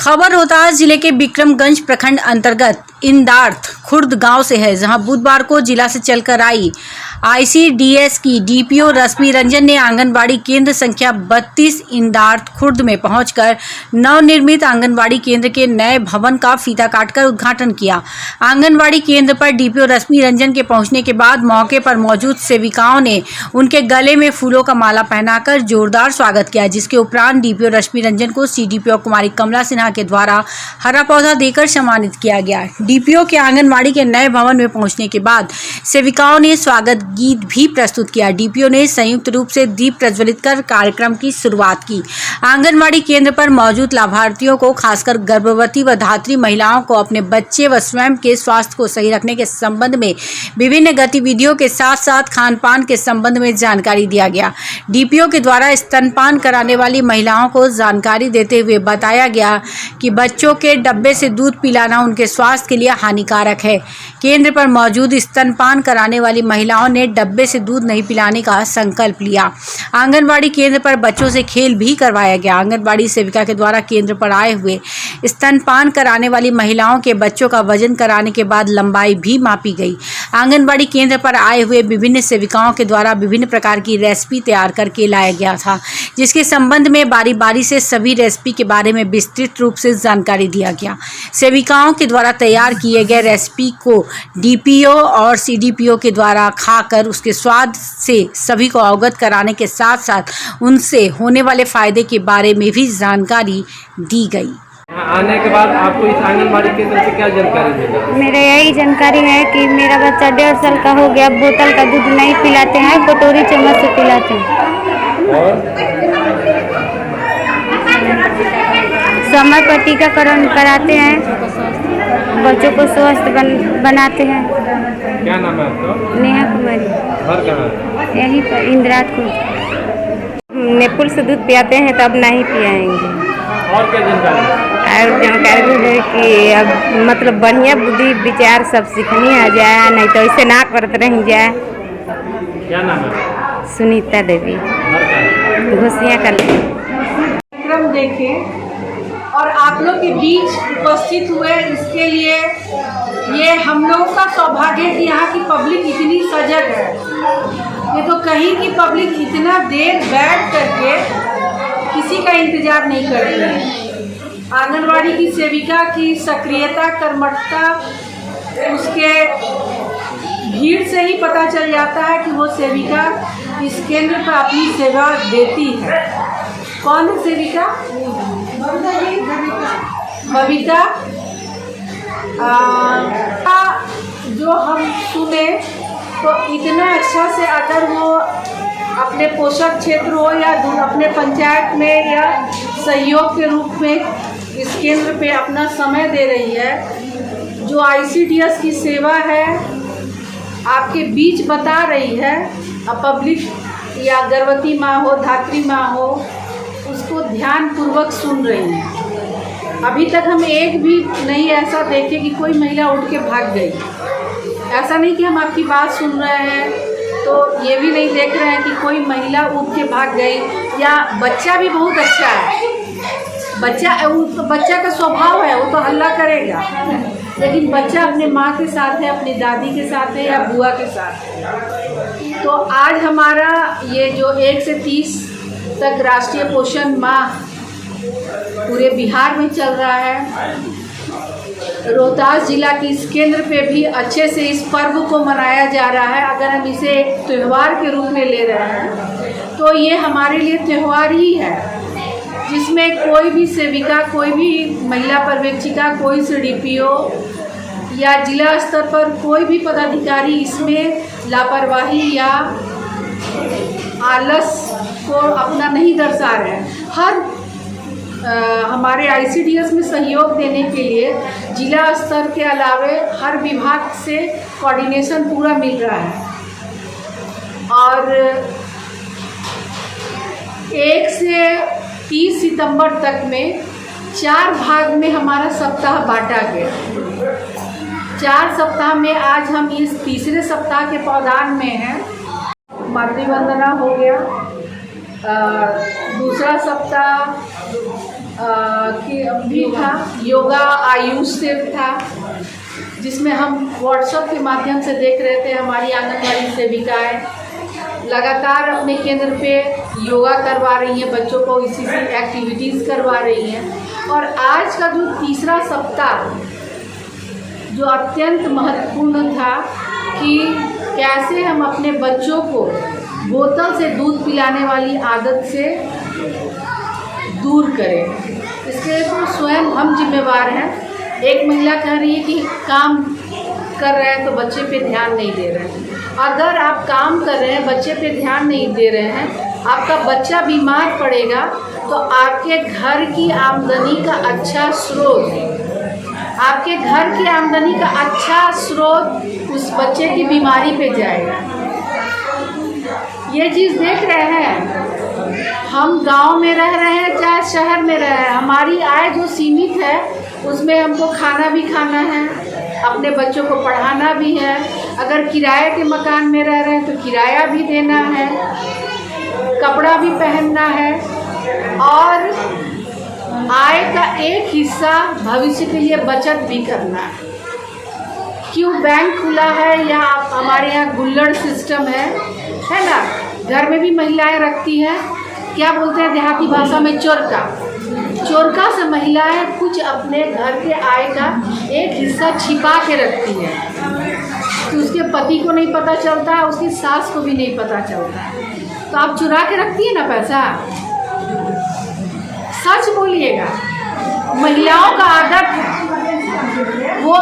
खबर रोहतास जिले के बिक्रमगंज प्रखंड अंतर्गत इंदार्थ खुर्द गांव से है, जहां बुधवार को जिला से चलकर आई आईसीडीएस की डीपीओ रश्मि रंजन ने आंगनबाड़ी केंद्र संख्या 32 इंदार्थ खुर्द में पहुंचकर नवनिर्मित आंगनबाड़ी केंद्र के नए भवन का फीता काटकर उद्घाटन किया। आंगनबाड़ी केंद्र पर डीपीओ रश्मि रंजन के पहुंचने के बाद मौके पर मौजूद सेविकाओं ने उनके गले में फूलों का माला पहनाकर जोरदार स्वागत किया, जिसके उपरांत डीपीओ रश्मि रंजन को सीडीपीओ कुमारी कमला सिन्हा के द्वारा हरा पौधा देकर सम्मानित किया गया। डीपीओ के आंगनबाड़ी के नए भवन में पहुंचने के बाद सेविकाओं ने स्वागत गीत भी प्रस्तुत किया। डीपीओ ने संयुक्त रूप से दीप प्रज्वलित कर कार्यक्रम की शुरुआत की। आंगनबाड़ी केंद्र पर मौजूद लाभार्थियों को, खासकर गर्भवती व धात्री महिलाओं को अपने बच्चे व स्वयं के स्वास्थ्य को सही रखने के संबंध में विभिन्न गतिविधियों के साथ साथ खान पान के संबंध में जानकारी दिया गया। डीपीओ के द्वारा स्तनपान कराने वाली महिलाओं को जानकारी देते हुए बताया गया कि बच्चों के डब्बे से दूध पिलाना उनके स्वास्थ्य के लिए हानिकारक है। केंद्र पर मौजूद स्तनपान कराने वाली महिलाओं ने डब्बे से दूध नहीं पिलाने का संकल्प लिया। आंगनबाड़ी केंद्र पर बच्चों से खेल भी करवाया गया। आंगनबाड़ी सेविका के द्वारा केंद्र पर आए हुए स्तनपान कराने वाली महिलाओं के बच्चों का वजन कराने के बाद लंबाई भी मापी गई। आंगनबाड़ी केंद्र पर आए हुए विभिन्न सेविकाओं के द्वारा विभिन्न प्रकार की रेसिपी तैयार करके लाया गया था, जिसके संबंध में बारी बारी से सभी रेसिपी के बारे में विस्तृत रूप से जानकारी दिया गया। सेविकाओं के द्वारा तैयार किए गए रेसिपी को डीपीओ और सीडीपीओ के द्वारा खाकर उसके स्वाद से सभी को अवगत कराने के साथ साथ उनसे होने वाले फायदे के बारे में भी जानकारी दी गई। आने के बाद आपको इस आंगनबाड़ी केंद्र से क्या जानकारी मिला? मेरा यही जानकारी है कि मेरा बच्चा 1.5 साल का हो गया, बोतल का दूध नहीं पिलाते हैं, कटोरी चम्मच से पिलाते हैं और समय पर टीकाकरण कराते हैं, बच्चों को स्वस्थ बनाते हैं। क्या नाम है आपका? नेहा कुमारी। घर कहाँ है? यहीं पर इंदिरात खुर्द। नेपुल से दूध पियाते हैं तो अब नहीं पियाएंगे। और क्या जानकारी? और जानकारी है कि अब मतलब बढ़िया बुद्धि विचार सब सीखनी आ जाए, नहीं तो ऐसे ना करते रह जाए। क्या नाम है? सुनीता देवी, घर कहाँ है? घोसिया का कार्यक्रम देखें और आप लोग के बीच उपस्थित हुए, इसके लिए ये हम लोगों का सौभाग्य है कि यहाँ की पब्लिक इतनी सजग है। ये तो कहीं की पब्लिक इतना देर बैठ करके किसी का इंतजार नहीं करती है। आंगनवाड़ी की सेविका की सक्रियता, कर्मठता, उसके भीड़ से ही पता चल जाता है कि वो सेविका इस केंद्र पर अपनी सेवा देती है। कौन है सेविका? बबीता। जो हम सुने तो इतना अच्छा से अगर वो अपने पोषक क्षेत्र हो या अपने पंचायत में या सहयोग के रूप में इस केंद्र पे अपना समय दे रही है, जो आईसीडीएस की सेवा है आपके बीच बता रही है, पब्लिक या गर्भवती माँ हो, धात्री माँ हो, उसको ध्यानपूर्वक सुन रही है। अभी तक हम एक भी नहीं ऐसा देखे कि कोई महिला उठ के भाग गई। ऐसा नहीं कि हम आपकी बात सुन रहे हैं तो ये भी नहीं देख रहे हैं कि कोई महिला उठ के भाग गई। या बच्चा भी बहुत अच्छा है, बच्चा का स्वभाव है, वो तो हल्ला करेगा, लेकिन बच्चा अपने माँ के साथ है, अपनी दादी के साथ है या बुआ के साथ है। तो आज हमारा ये जो 1 से 30 तक राष्ट्रीय पोषण माह पूरे बिहार में चल रहा है, रोहतास जिला के इस केंद्र पे भी अच्छे से इस पर्व को मनाया जा रहा है। अगर हम इसे एक त्यौहार के रूप में ले रहे हैं तो ये हमारे लिए त्यौहार ही है, जिसमें कोई भी सेविका, कोई भी महिला पर्यवेक्षिका, कोई सीडीपीओ या जिला स्तर पर कोई भी पदाधिकारी इसमें लापरवाही या आलस को अपना नहीं दर्शा रहे हैं। हर हमारे आईसीडीएस में सहयोग देने के लिए जिला स्तर के अलावे हर विभाग से कोऑर्डिनेशन पूरा मिल रहा है। और 1 से 30 सितंबर तक में 4 भाग में हमारा सप्ताह बांटा गया। 4 सप्ताह में आज हम इस तीसरे सप्ताह के पौधान में हैं। मातृ वंदना हो गया, दूसरा सप्ताह भी था, योगा आयुष से था, जिसमें हम व्हाट्सएप के माध्यम से देख रहे थे। हमारी आंगनबाड़ी सेविकाएं लगातार अपने केंद्र पे योगा करवा रही हैं, बच्चों को इसी से एक्टिविटीज़ करवा रही हैं। और आज का जो तीसरा सप्ताह जो अत्यंत महत्वपूर्ण था कि कैसे हम अपने बच्चों को बोतल से दूध पिलाने वाली आदत से दूर करें, इसके तो स्वयं हम जिम्मेवार हैं। एक महिला कह रही है कि काम कर रहे हैं तो बच्चे पे ध्यान नहीं दे रहे हैं। अगर आप काम कर रहे हैं, बच्चे पे ध्यान नहीं दे रहे हैं, आपका बच्चा बीमार पड़ेगा तो आपके घर की आमदनी का अच्छा स्रोत, आपके घर की आमदनी का अच्छा स्रोत उस बच्चे की बीमारी पे जाएगा। ये चीज़ देख रहे हैं, हम गांव में रह रहे हैं चाहे शहर में रह रहे हैं, हमारी आय जो सीमित है उसमें हमको खाना भी खाना है, अपने बच्चों को पढ़ाना भी है। अगर किराए के मकान में रह रहे हैं तो किराया भी देना है, कपड़ा भी पहनना है और आय का एक हिस्सा भविष्य के लिए बचत भी करना है। क्यों बैंक खुला है या हमारे यहाँ गुल्लड़ सिस्टम है ना, घर में भी महिलाएं रखती हैं, क्या बोलते हैं देहाती भाषा में, चोरका। चोरका से महिलाएं कुछ अपने घर के आय का एक हिस्सा छिपा के रखती है, तो उसके पति को नहीं पता चलता, उसकी सास को भी नहीं पता चलता। तो आप चुरा के रखती है ना पैसा, सच बोलिएगा। महिलाओं का आदत वो